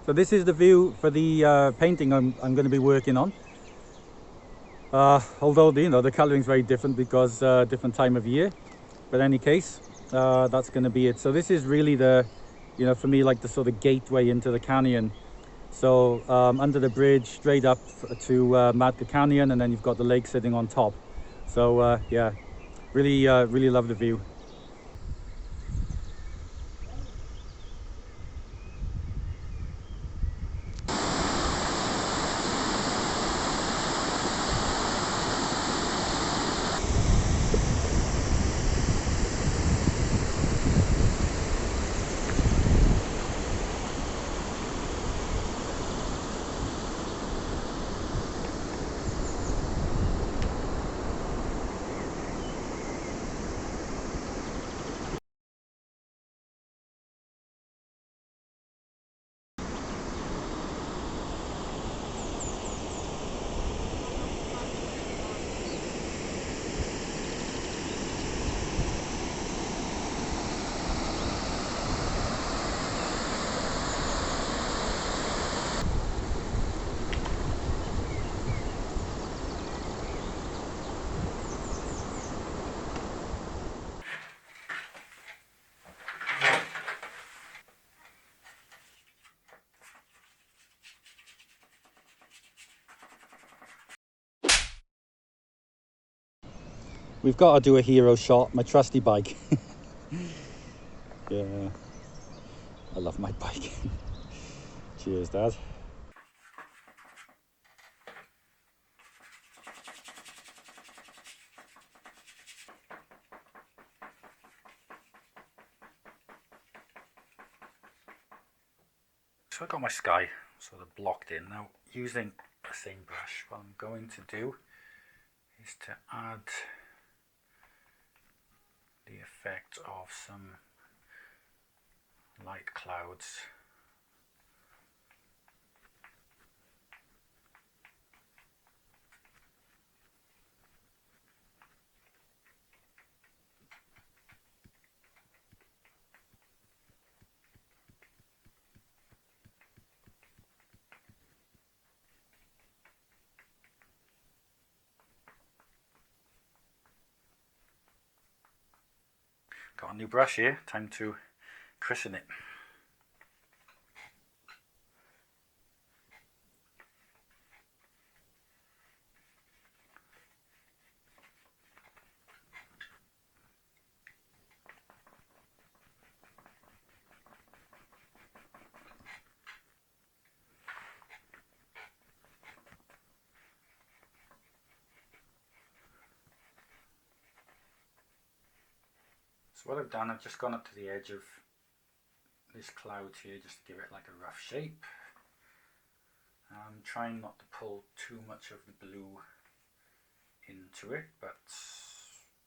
So this is the view for the painting I'm going to be working on. Although the coloring is very different because different time of year, but in any case, that's going to be it. So this is really the, for me, like the sort of gateway into the canyon. So under the bridge, straight up to Matka Canyon, and then you've got the lake sitting on top. So yeah, really love the view. We've got to do a hero shot, my trusty bike. Yeah, I love my bike. Cheers, Dad. So I got my sky sort of blocked in. Now, using the same brush, what I'm going to do is to add the effect of some light clouds. Got a new brush here, time to christen it. So what I've done, I've just gone up to the edge of this cloud here just to give it like a rough shape. I'm trying not to pull too much of the blue into it, but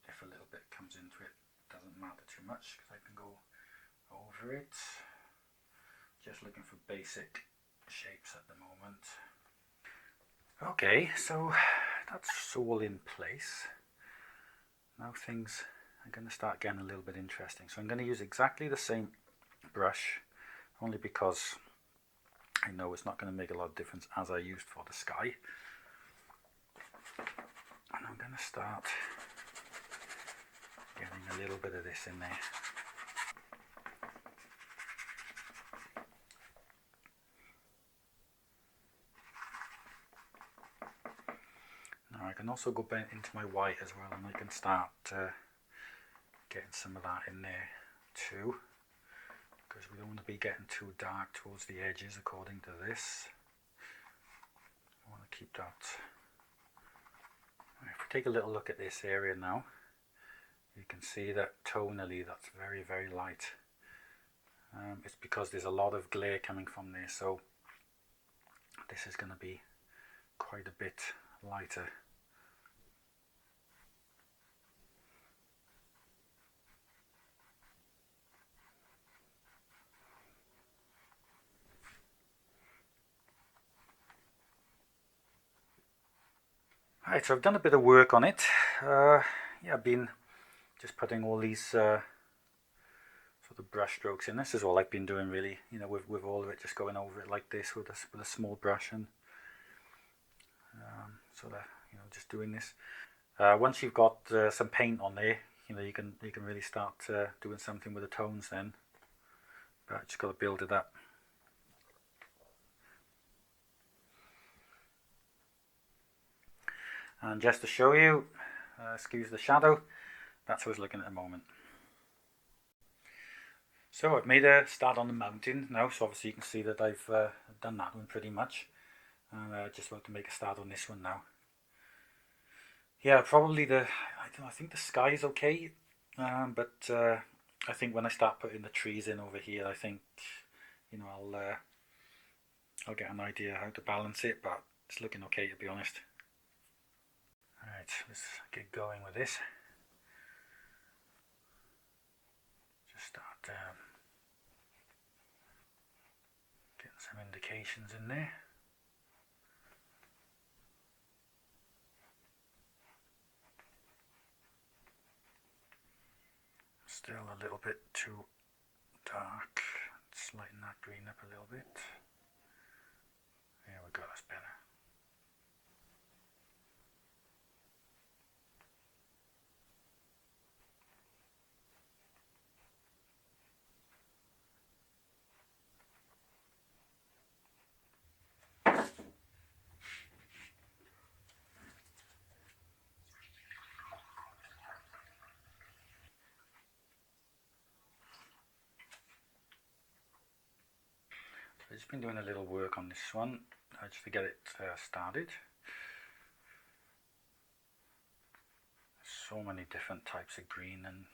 if a little bit comes into it, it doesn't matter too much because I can go over it. Just looking for basic shapes at the moment. Okay, so that's all in place. Now things are going to start getting a little bit interesting. So I'm going to use exactly the same brush, only because I know it's not going to make a lot of difference as I used for the sky. And I'm going to start getting a little bit of this in there. Now I can also go back into my white as well, and I can start getting some of that in there too, because we don't want to be getting too dark towards the edges according to this. I want to keep that. If we take a little look at this area now, you can see that tonally that's very light. It's because there's a lot of glare coming from there, so this is going to be quite a bit lighter. Right, so I've done a bit of work on it. Yeah, I've been just putting all these sort for the brush strokes. And this is all I've been doing really, you know, with all of it, just going over it like this with a small brush, and sort of, you know, just doing this. Once you've got some paint on there, you know, you can really start doing something with the tones then. But just got to build it up. And just to show you, excuse the shadow, that's how it's looking at the moment. So I've made a start on the mountain now, so obviously you can see that I've done that one pretty much. And I just want to make a start on this one now. Yeah, probably I think the sky is okay, but I think when I start putting the trees in over here, I think, you know, I'll get an idea how to balance it, but it's looking okay, to be honest. Alright, let's get going with this. Just start getting some indications in there. Still a little bit too dark. Let's lighten that green up a little bit. There we go, that's better. I've just been doing a little work on this one, just to get it started. So many different types of green and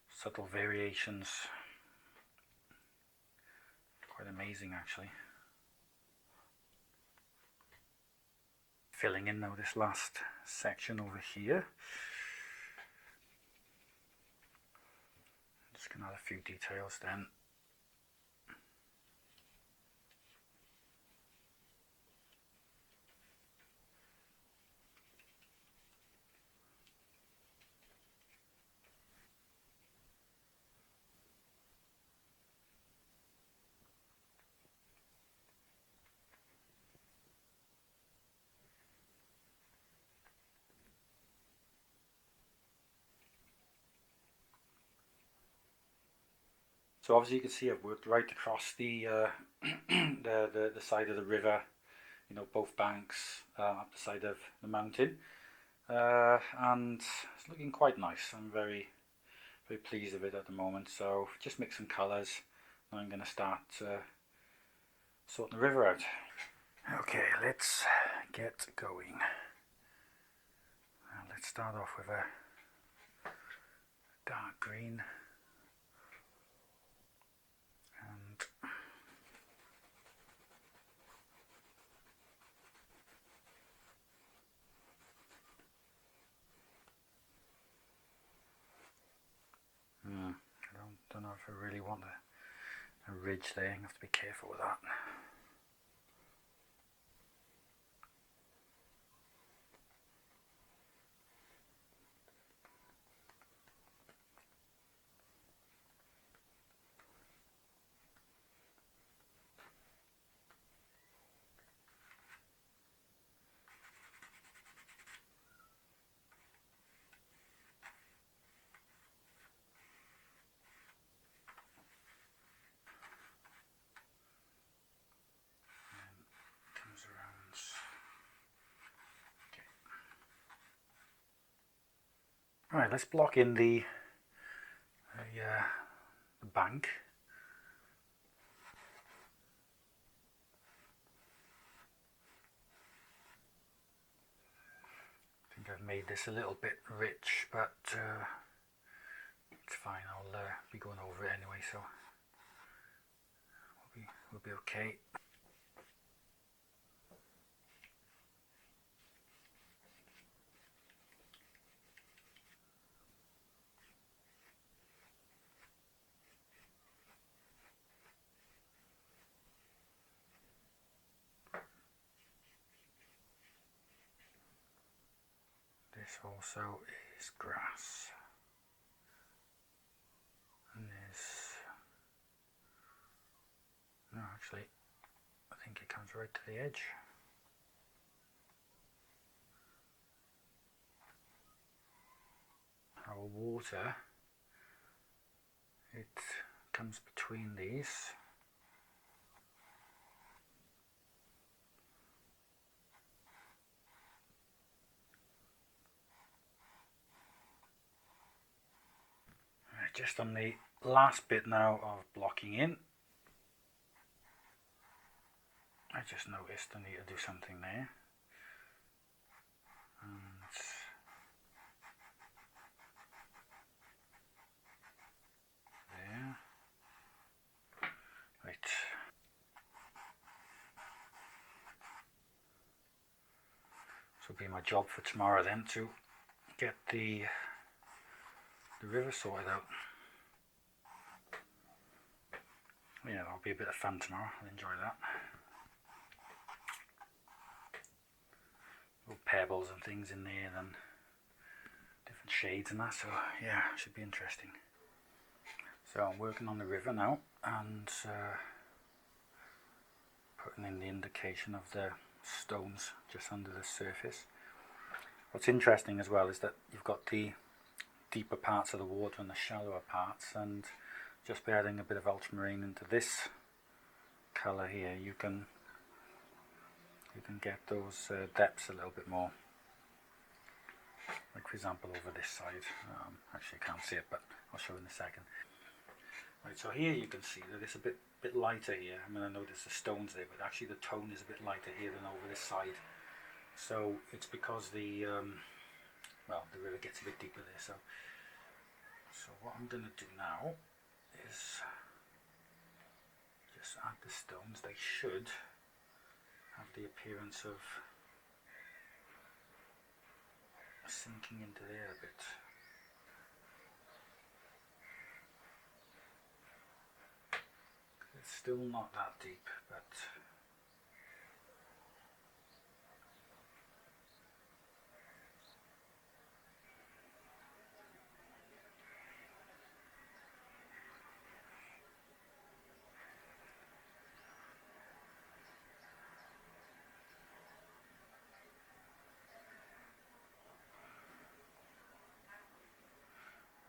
subtle variations. Quite amazing actually. Filling in now this last section over here. Just gonna add a few details then. So obviously you can see I've worked right across the the side of the river, you know, both banks, up the side of the mountain, and it's looking quite nice. I'm very pleased with it at the moment. So just mix some colours, and I'm going to start sorting the river out. Okay, let's get going. Let's start off with a dark green. I don't know if I really want a ridge there. I have to be careful with that. Right, let's block in the bank. I think I've made this a little bit rich, but it's fine. I'll be going over it anyway, so we'll be okay. This also is grass. And No, actually, I think it comes right to the edge. Our water, it comes between these. Right, just on the last bit now of blocking in, I just noticed I need to do something there. And there. Right. This will be my job for tomorrow then, to get the river sorted out. Yeah, that'll be a bit of fun tomorrow. I'll enjoy that. Little pebbles and things in there and different shades and that, so yeah, should be interesting. So I'm working on the river now and putting in the indication of the stones just under the surface. What's interesting as well is that you've got the deeper parts of the water and the shallower parts, and just by adding a bit of ultramarine into this colour here, you can get those depths a little bit more. Like for example over this side, actually I can't see it, but I'll show in a second. Right, so here you can see that it's a bit lighter here. I mean, I notice the stones there, but actually the tone is a bit lighter here than over this side. So it's because the river gets a bit deeper there. So what I'm going to do now is just add the stones. They should have the appearance of sinking into there a bit. It's still not that deep, but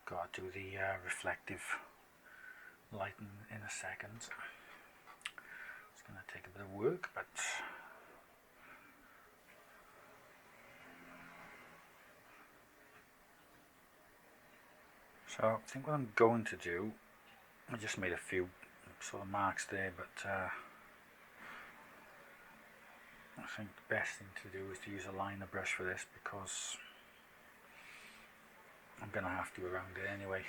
got to do the reflective light in a second. It's going to take a bit of work, but so I think what I'm going to do, I just made a few sort of marks there, but I think the best thing to do is to use a liner brush for this, because I'm going to have to around it anyway.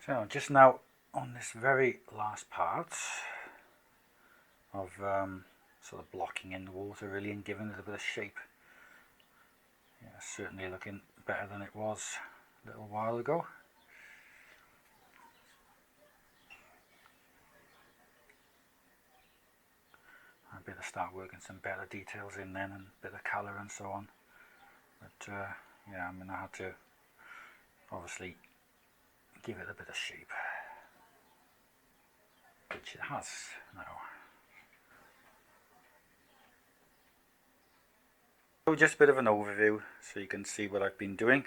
So just now on this very last part of sort of blocking in the water really and giving it a bit of shape. Yeah, certainly looking better than it was a little while ago. I better start working some better details in then, and a bit of colour and so on. But yeah, I'm going to have to obviously give it a bit of shape, which it has now. So just a bit of an overview so you can see what I've been doing.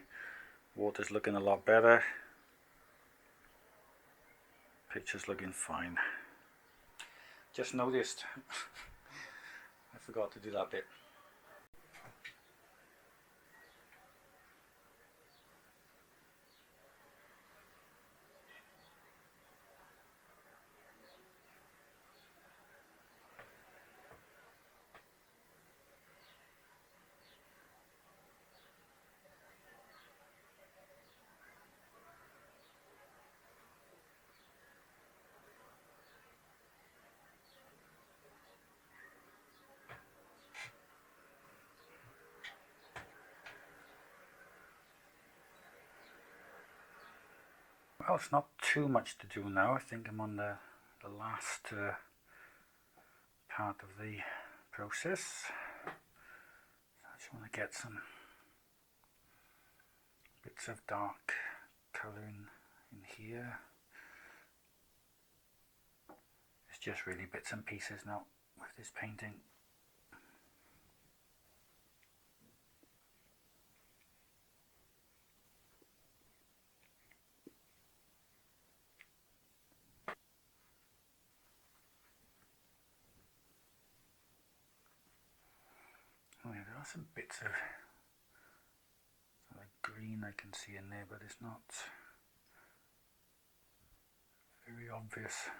Water's looking a lot better. Picture's looking fine. Just noticed I forgot to do that bit. Well, it's not too much to do now. I think I'm on the last part of the process. I just want to get some bits of dark colour in here. It's just really bits and pieces now with this painting. Oh yeah, there are some bits of green I can see in there, but it's not very obvious.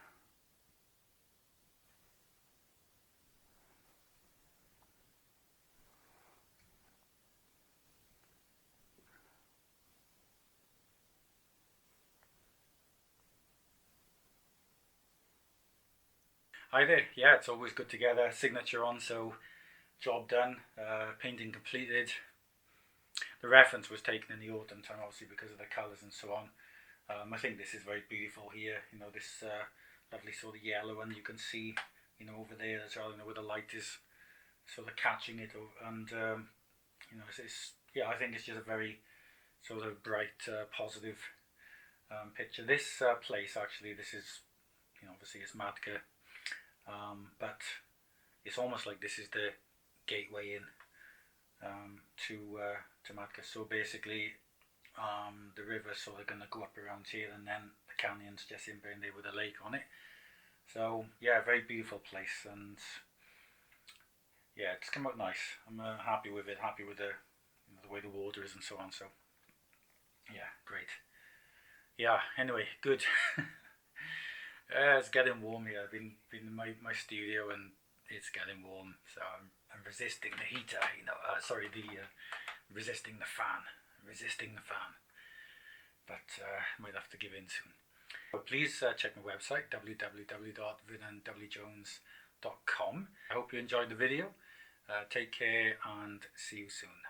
Hi there, yeah, it's always good to get a signature on, so job done, painting completed. The reference was taken in the autumn time, obviously because of the colours and so on. I think this is very beautiful here, you know, this lovely sort of yellow, and you can see, you know, over there as well, you know, where the light is sort of catching it, and you know, yeah, I think it's just a very sort of bright, positive picture. This place, actually, this is, you know, obviously it's Matka, but it's almost like this is the gateway in to Matka. So basically, the river's sort of going to go up around here, and then the canyon's just in there with a lake on it. So yeah, very beautiful place, and yeah, it's come out nice. I'm happy with it. Happy with the, you know, the way the water is and so on. So yeah, great. Yeah. Anyway, good. It's getting warm here. I've been in my studio, and it's getting warm, so I'm resisting the heater. You know, resisting the fan. But might have to give in soon. So please check my website, www.vernonwjones.com. I hope you enjoyed the video. Take care and see you soon.